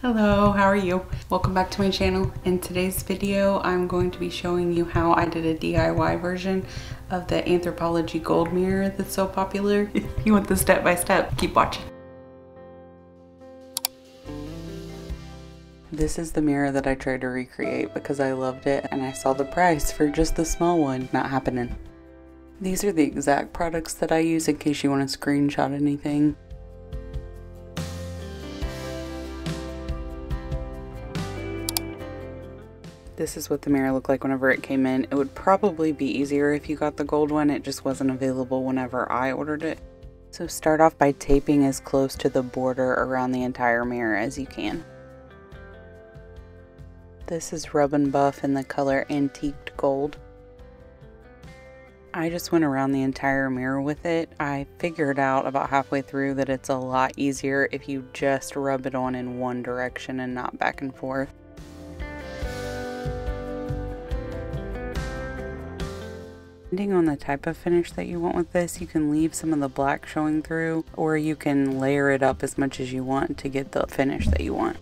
Hello, how are you? Welcome back to my channel. In today's video, I'm going to be showing you how I did a DIY version of the Anthropologie gold mirror that's so popular. If you want the step-by-step, keep watching. This is the mirror that I tried to recreate because I loved it and I saw the price for just the small one. Not happening. These are the exact products that I use in case you want to screenshot anything. This is what the mirror looked like whenever it came in. It would probably be easier if you got the gold one. It just wasn't available whenever I ordered it. So start off by taping as close to the border around the entire mirror as you can. This is Rub and Buff in the color Antiqued Gold. I just went around the entire mirror with it. I figured out about halfway through that it's a lot easier if you just rub it on in one direction and not back and forth. Depending on the type of finish that you want with this, you can leave some of the black showing through, or you can layer it up as much as you want to get the finish that you want.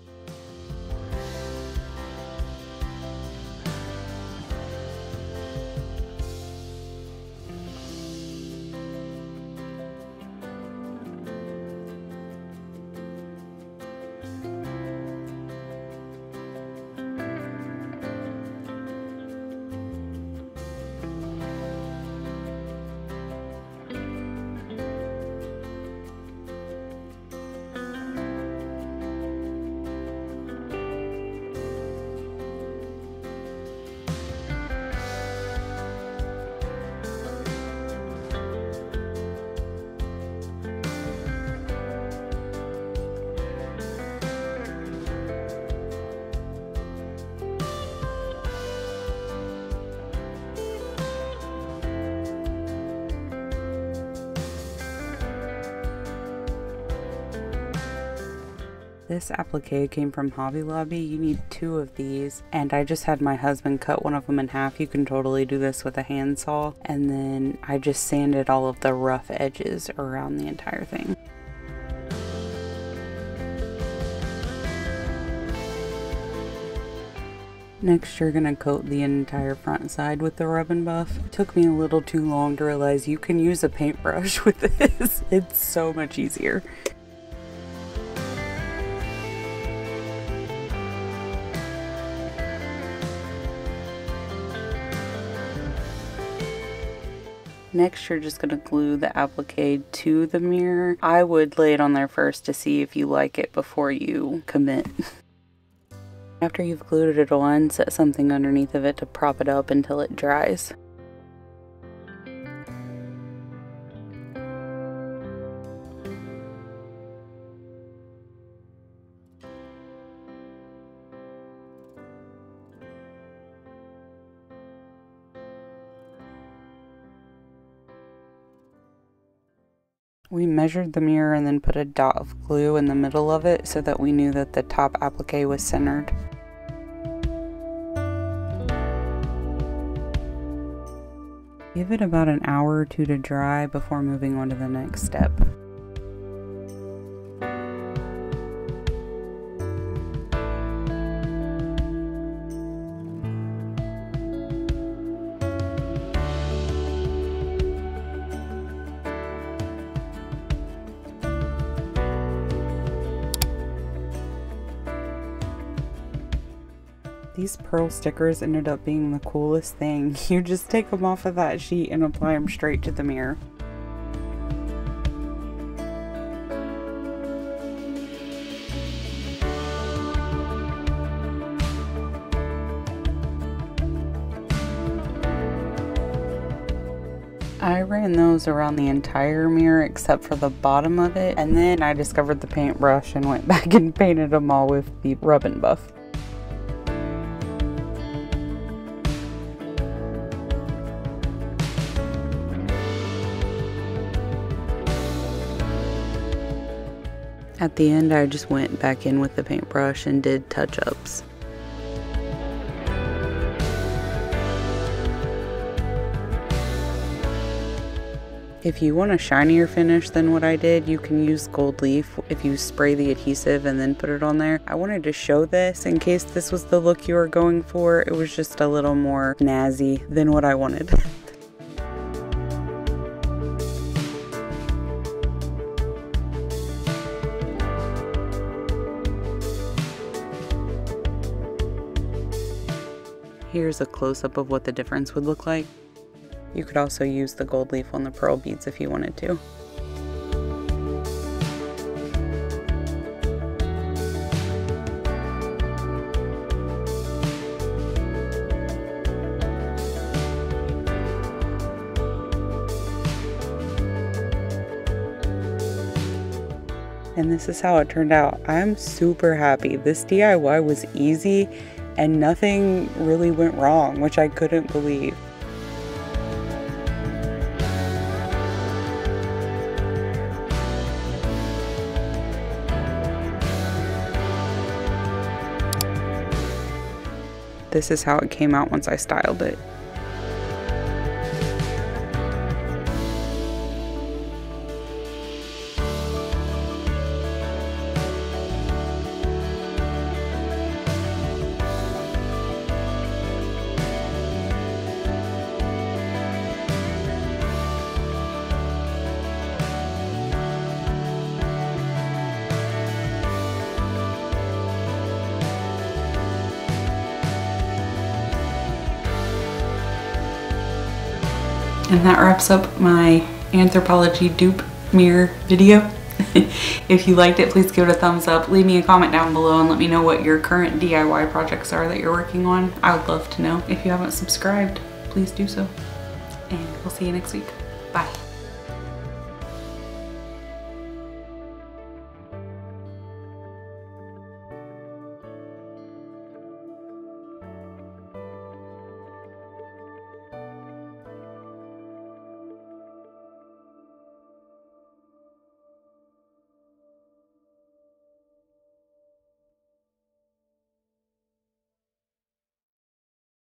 This applique came from Hobby Lobby. You need 2 of these, and I just had my husband cut one of them in half. You can totally do this with a handsaw, and then I just sanded all of the rough edges around the entire thing. Next, you're gonna coat the entire front side with the Rub and Buff. It took me a little too long to realize you can use a paintbrush with this. It's so much easier. Next, you're just going to glue the applique to the mirror. I would lay it on there first to see if you like it before you commit. After you've glued it on, set something underneath of it to prop it up until it dries. We measured the mirror and then put a dot of glue in the middle of it so that we knew that the top applique was centered. Give it about an hour or 2 to dry before moving on to the next step. These pearl stickers ended up being the coolest thing. You just take them off of that sheet and apply them straight to the mirror. I ran those around the entire mirror except for the bottom of it, and then I discovered the paintbrush and went back and painted them all with the Rub and Buff. At the end, I just went back in with the paintbrush and did touch-ups. If you want a shinier finish than what I did, you can use gold leaf if you spray the adhesive and then put it on there. I wanted to show this in case this was the look you were going for. It was just a little more snazzy than what I wanted. Here's a close-up of what the difference would look like. You could also use the gold leaf on the pearl beads if you wanted to. And this is how it turned out. I'm super happy. This DIY was easy and nothing really went wrong, which I couldn't believe. This is how it came out once I styled it. And that wraps up my Anthropologie dupe mirror video. If you liked it, please give it a thumbs up. Leave me a comment down below and let me know what your current DIY projects are that you're working on. I would love to know. If you haven't subscribed, please do so. And we'll see you next week. Bye.